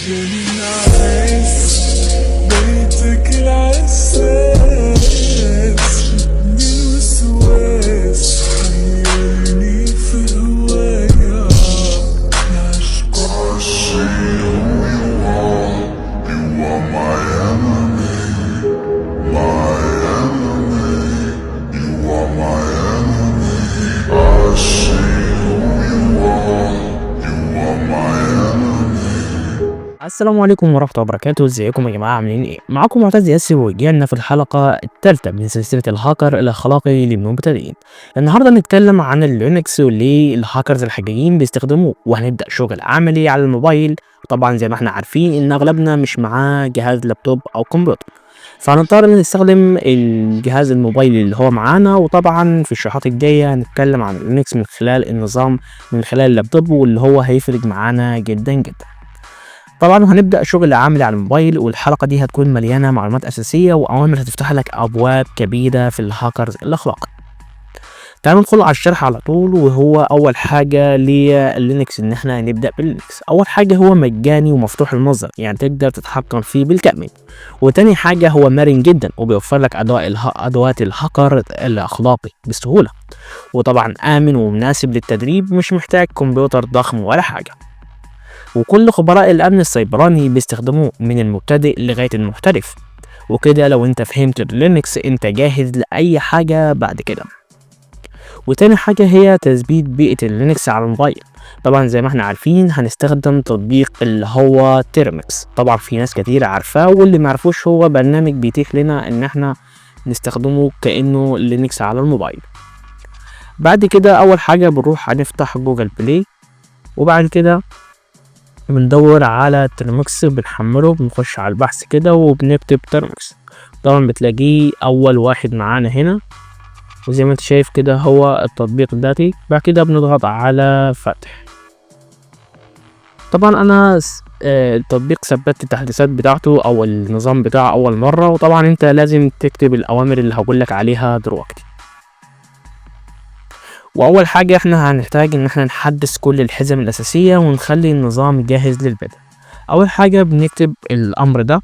جاني العز بيتك العساس من وسواس حيرني في هوايا عشق السلام عليكم ورحمة الله وبركاته. ازيكم يا جماعة، عاملين ايه؟ معاكم معتز ياسر، ورجعنا في الحلقة الثالثة من سلسلة الهاكر الأخلاقي للمبتدئين. النهاردة هنتكلم عن اللينكس وليه الهاكرز الحقيقيين بيستخدموه، وهنبدأ شغل عملي على الموبايل. طبعا زي ما احنا عارفين ان اغلبنا مش معاه جهاز لابتوب او كمبيوتر، فهنضطر نستخدم الجهاز الموبايل اللي هو معانا. وطبعا في الشريحات الجاية هنتكلم عن اللينكس من خلال النظام من خلال اللابتوب، واللي هو هيفرق معانا جدا جدا. طبعا هنبدأ شغل عملي على الموبايل، والحلقة دي هتكون مليانة معلومات أساسية وأوامر هتفتح لك أبواب كبيرة في الهاكرز الأخلاقي. تعالوا ندخل على الشرح على طول. وهو أول حاجة للينكس إن احنا نبدأ باللينكس. أول حاجة هو مجاني ومفتوح المصدر، يعني تقدر تتحكم فيه بالكامل. وتاني حاجة هو مرن جدا وبيوفر لك أدوات الهاكر الأخلاقي بسهولة. وطبعا آمن ومناسب للتدريب، مش محتاج كمبيوتر ضخم ولا حاجة. وكل خبراء الأمن السيبراني بيستخدموه من المبتدئ لغاية المحترف. وكده لو انت فهمت اللينكس انت جاهز لأي حاجة بعد كده. وتاني حاجة هي تثبيت بيئة اللينكس على الموبايل. طبعا زي ما احنا عارفين هنستخدم تطبيق اللي هو تيرمكس. طبعا في ناس كتير عارفاه، واللي معرفوش هو برنامج بيتيح لنا ان احنا نستخدمه كأنه لينكس على الموبايل. بعد كده اول حاجة بنروح هنفتح جوجل بلاي، وبعد كده بندور على ترمكس بنحمله، بنخش على البحث كده وبنكتب ترمكس. طبعا بتلاقيه اول واحد معانا هنا، وزي ما انت شايف كده هو التطبيق ذاتي. بعد كده بنضغط على فتح. طبعا انا التطبيق ثبت التحديثات بتاعته او النظام بتاعه اول مرة، وطبعا انت لازم تكتب الاوامر اللي هقولك عليها دلوقتي. واول حاجة احنا هنحتاج ان احنا نحدث كل الحزم الاساسية ونخلي النظام جاهز للبدء. اول حاجة بنكتب الامر ده،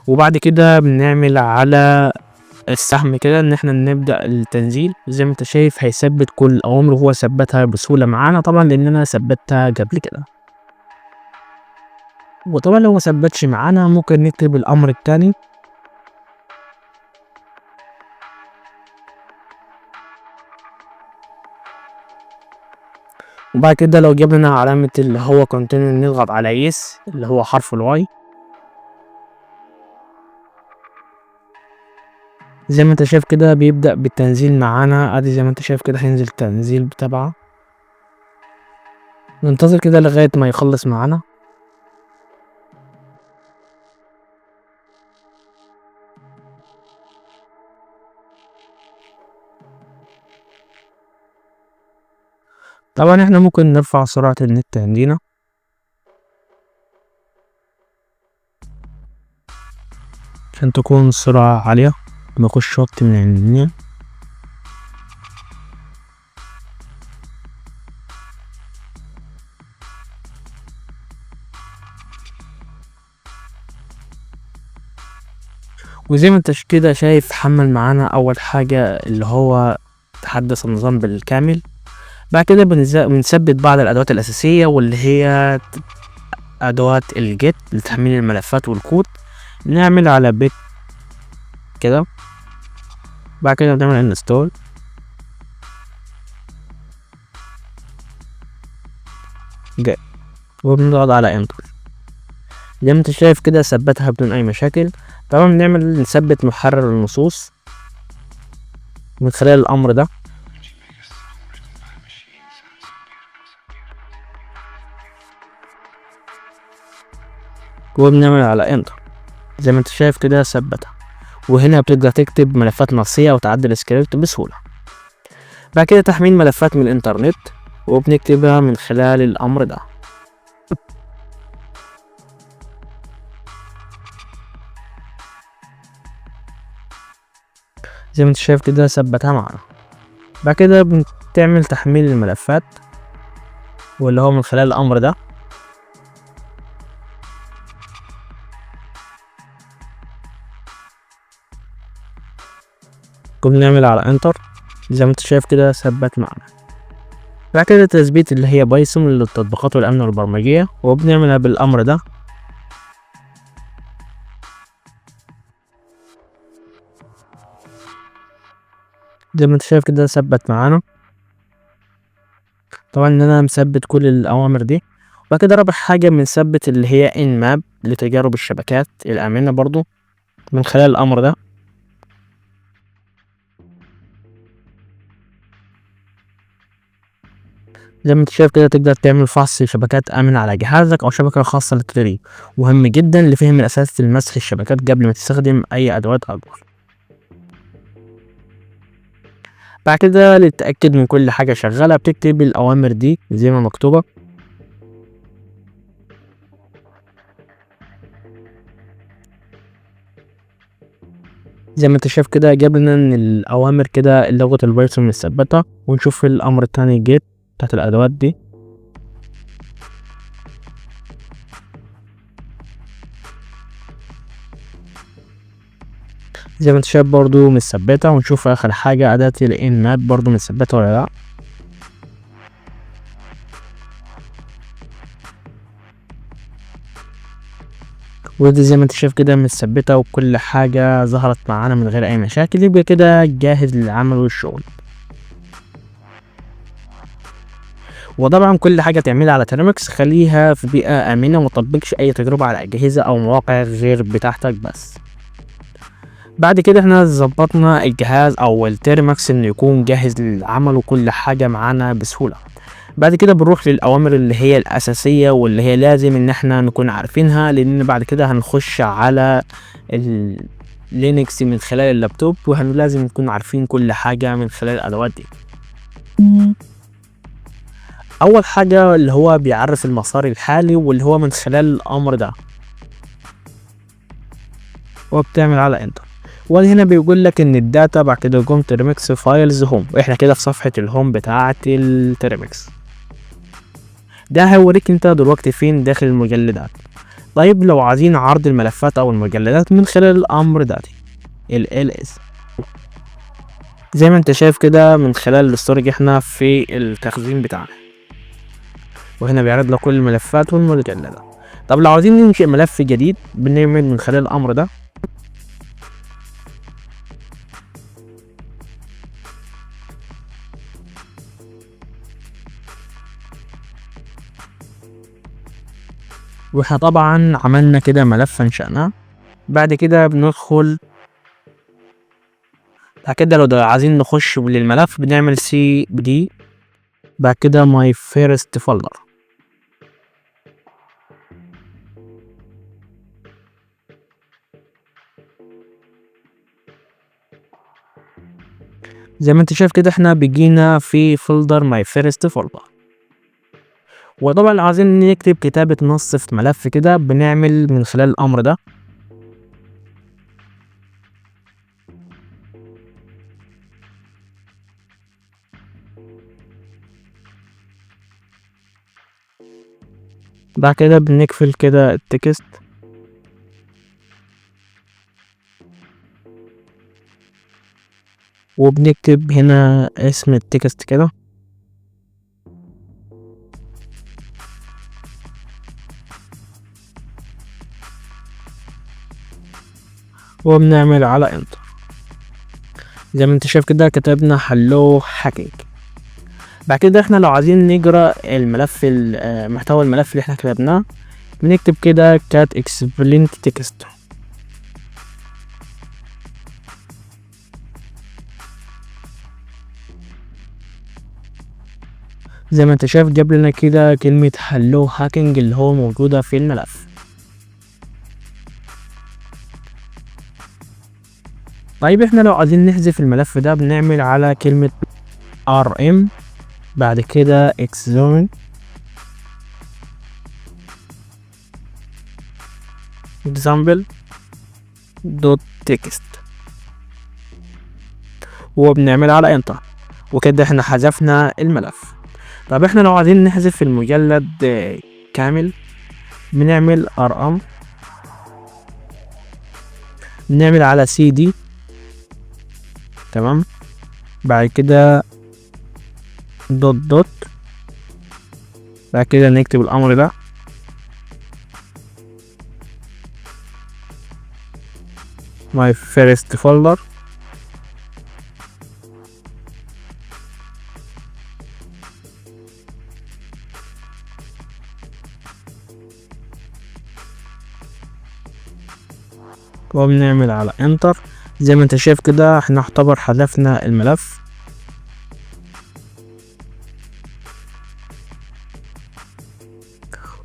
وبعد كده بنعمل على السهم كده ان احنا نبدأ التنزيل. زي ما انت شايف هيثبت كل الاوامر، وهو ثبتها بسهولة معانا طبعا لان انا ثبتها قبل كده. وطبعا لو ما ثبتش معانا ممكن نكتب الامر التاني، وبعد كده لو جاب لنا علامة اللي هو كونتينيو نضغط على يس اللي هو حرف الواي. زي ما انت شايف كده بيبدأ بالتنزيل معانا. ادي زي ما انت شايف كده هينزل التنزيل بتاعه. ننتظر كده لغاية ما يخلص معانا. طبعا احنا ممكن نرفع سرعة النت عندنا عشان تكون السرعة عالية، ما يخش وقت من عندنا. وزي ما انت كده شايف حمل معانا اول حاجة اللي هو تحدث النظام بالكامل. بعد كده بنثبت بعض الادوات الاساسية، واللي هي ادوات الجيت لتحميل الملفات والكود. نعمل على بيت كده، بعد كده بنعمل انستول. وبنضغط على انتر. زي ما انت شايف كده ثبتها بدون اي مشاكل. طبعا نثبت محرر النصوص من خلال الامر ده، وبنعمل على انتر. زي ما انت شايف كده ثبتها. وهنا بتقدر تكتب ملفات نصية وتعدل سكريبت بسهولة. بعد كده تحميل ملفات من الانترنت، وبنكتبها من خلال الامر ده. زي ما انت شايف كده ثبتها معانا. بعد كده تعمل تحميل الملفات، واللي هو من خلال الامر ده. نعمل على انتر زي ما انت شايف كده ثبت معنا. بعد كده تثبيت اللي هي بايثون للتطبيقات والامن والبرمجيه، وبنعملها بالامر ده. زي ما انت شايف كده ثبت معانا. طبعا ان انا مثبت كل الاوامر دي. وبعد كده رابع حاجه بنثبت اللي هي ان ماب لتجارب الشبكات الامنه برضو من خلال الامر ده. زي ما انت شايف كده تقدر تعمل فحص شبكات آمنة على جهازك أو شبكة خاصة للتدريب، مهم جدا لفهم الأساس لمسح الشبكات قبل ما تستخدم أي أدوات أكبر. بعد كده للتأكد من كل حاجة شغالة بتكتب الأوامر دي زي ما مكتوبة. زي ما انت شايف كده جاب لنا ان الأوامر كده لغة البايثون متثبتة، ونشوف الأمر التاني جيت بتاعت الأدوات دي. زي ما انت شايف برضو متثبتة، ونشوف آخر حاجة أداة الإن ماب برضو متثبتة ولا لأ. ودي زي ما انت شايف كده متثبتة وكل حاجة ظهرت معانا من غير أي مشاكل، يبقى كده جاهز للعمل والشغل. وطبعا كل حاجة تعملها على تيرمكس خليها في بيئة آمنة، ومتطبقش أي تجربة على أجهزة أو مواقع غير بتاعتك بس. بعد كده احنا ظبطنا الجهاز أو التيرمكس إنه يكون جاهز للعمل وكل حاجة معانا بسهولة. بعد كده بنروح للأوامر اللي هي الأساسية واللي هي لازم إن احنا نكون عارفينها، لأن بعد كده هنخش على لينكس من خلال اللابتوب، لازم نكون عارفين كل حاجة من خلال الأدوات دي. أول حاجة اللي هو بيعرف المسار الحالي، واللي هو من خلال الأمر ده، وبتعمل على انتر. وهنا بيقول لك ان الداتا بعد كده جم تيرمكس فايلز هوم، واحنا كده في صفحة الهوم بتاعة التيرمكس. ده هيوريك انت دلوقتي فين داخل المجلدات. طيب لو عايزين عرض الملفات او المجلدات من خلال الامر ده ls، زي ما انت شايف كده من خلال الاستورج احنا في التخزين بتاعنا، وهنا بيعرض لك كل الملفات والمجلدات. طب لو عايزين ننشئ ملف جديد بنعمل من خلال الامر ده. واحنا طبعا عملنا كده ملف انشأناه. بعد كده بندخل، بعد كده لو عايزين نخش للملف بنعمل cd، بعد كده my first folder. زي ما انت شايف كده احنا بيجينا في فولدر my first folder. وطبعا لو عايزين نكتب كتابة نص في ملف كده بنعمل من خلال الامر ده. بعد كده بنقفل كده التكست، وبنكتب هنا اسم التكست كده، وبنعمل على انتر. زي ما انت شايف كده كتبنا hello hacking. بعد كده احنا لو عايزين نقرا الملف محتوى الملف اللي احنا كتبناه بنكتب كده cat explain text. زي ما انت شايف جاب لنا كده كلمة hello hacking اللي هو موجودة في الملف. طيب احنا لو عايزين نحذف الملف ده بنعمل على كلمة rm، بعد كده examine example.txt، وبنعمل على انتر. وكده احنا حذفنا الملف. طب احنا لو عايزين نحذف المجلد كامل بنعمل ارقام، نعمل على CD، تمام. بعد كده دوت، بعد كده نكتب الامر ده my first folder، وبنعمل على انتر. زي ما انت شايف كده احنا نعتبر حذفنا الملف.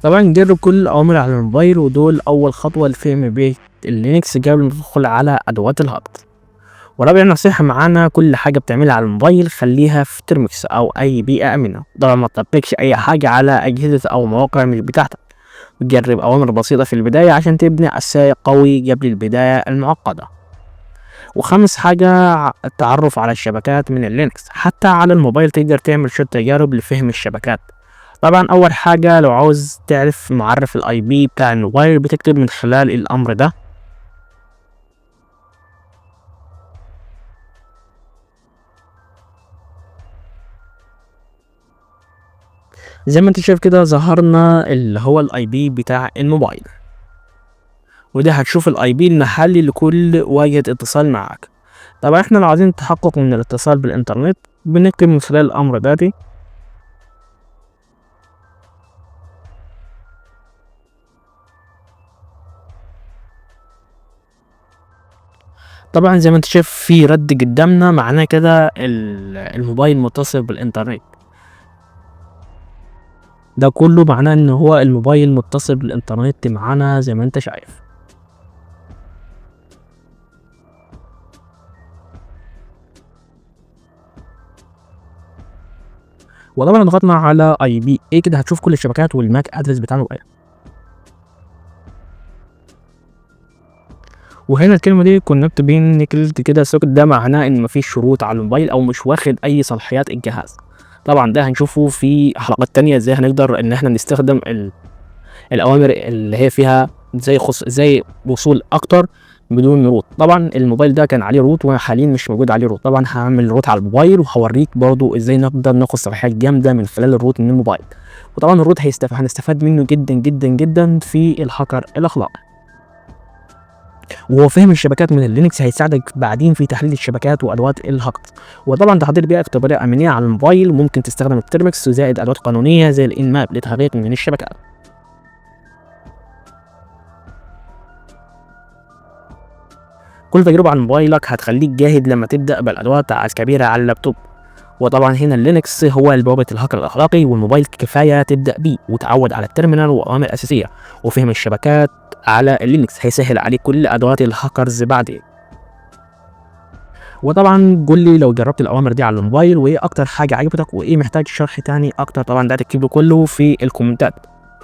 طبعا نجرب كل الاوامر على الموبايل، ودول اول خطوه لفهم بيت اللينكس قبل ما تدخل على ادوات الهاكر. ورابع نصيحه معانا، كل حاجه بتعملها على الموبايل خليها في ترمكس او اي بيئه امنه. طبعا ما تطبقش اي حاجه على اجهزه او مواقع مش بتاعتك. جرب اوامر بسيطه في البدايه عشان تبني اساس قوي قبل البدايه المعقده. وخامس حاجة، التعرف على الشبكات من اللينكس. حتى على الموبايل تقدر تعمل شوية تجارب لفهم الشبكات. طبعا أول حاجة لو عاوز تعرف معرف ال IP بتاع الموبايل بتكتب من خلال الأمر ده، زي ما انت شايف كده ظهرنا اللي هو ال IP بتاع الموبايل، وده هتشوف ال IP المحلي لكل واجهة اتصال معك. طبعا احنا لو عايزين التحقق من الاتصال بالإنترنت بنكتب من خلال الأمر ده طبعا زي ما انت شايف في رد قدامنا، معناه كده الموبايل متصل بالإنترنت. ده كله معناه ان هو الموبايل متصل بالإنترنت معانا زي ما انت شايف. وطبعا ضغطنا على IP كده هتشوف كل الشبكات والماك ادرس بتاع الموبايل. وهنا الكلمة دي كونكت بين نيكلت كده سوكت، ده معناه ان مفيش شروط على الموبايل او مش واخد اي صلاحيات الجهاز. طبعا ده هنشوفه في حلقات تانية ازاي هنقدر ان احنا نستخدم الاوامر اللي هي فيها زي وصول اكتر بدون روت. طبعا الموبايل ده كان عليه روت وحاليا مش موجود عليه روت. طبعا هعمل روت على الموبايل وهوريك برضو ازاي نقدر ناخد صلاحيات جامده من خلال الروت من الموبايل. وطبعا الروت هنستفاد منه جدا جدا جدا في الهاكر الاخلاقي. وهو فهم الشبكات من اللينكس هيساعدك بعدين في تحليل الشبكات وادوات الهاكر. وطبعا تحضير بيئه اختباريه امنيه على الموبايل ممكن تستخدم الترمكس زائد ادوات قانونيه زي الانماب لتحقيق من الشبكات. كل تجربة على موبايلك هتخليك جاهز لما تبدأ بالأدوات الكبيرة على اللابتوب. وطبعا هنا اللينكس هو بوابة الهاكر الأخلاقي، والموبايل كفاية تبدأ بيه وتعود على التيرمينال وأوامر أساسية. وفهم الشبكات على اللينكس هيسهل عليك كل أدوات الهاكرز بعدين. وطبعا قول لي لو جربت الأوامر دي على الموبايل وإيه أكتر حاجة عجبتك وإيه محتاج شرح تاني أكتر. طبعا ده تكتب له كله في الكومنتات.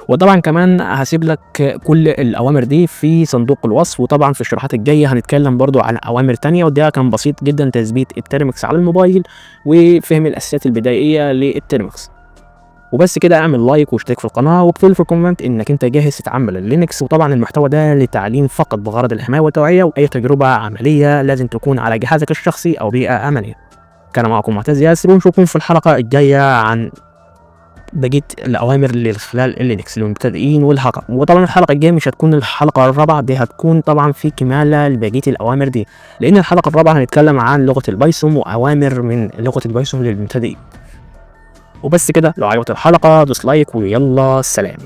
وطبعا كمان هسيب لك كل الاوامر دي في صندوق الوصف. وطبعا في الشروحات الجايه هنتكلم برضو عن اوامر تانية، وده كان بسيط جدا تثبيت الترمكس على الموبايل وفهم الاساسيات البدائيه للترمكس. وبس كده، اعمل لايك واشترك في القناه واكتب في الكومنت انك انت جاهز تتعامل اللينكس. وطبعا المحتوى ده للتعليم فقط بغرض الحمايه والتوعيه، واي تجربه عمليه لازم تكون على جهازك الشخصي او بيئه امنيه. كان معكم معتز ياسر، ونشوفكم في الحلقه الجايه عن بقية الأوامر اللي خلال اللينكس للمبتدئين والهاكر. وطبعا الحلقة الجاية مش هتكون الحلقة الرابعة دي، هتكون طبعا في كمالة لبقية الأوامر دي، لأن الحلقة الرابعة هنتكلم عن لغة البايثون وأوامر من لغة البايثون للمبتدئين. وبس كده، لو عجبت الحلقة دوس لايك ويلا سلام.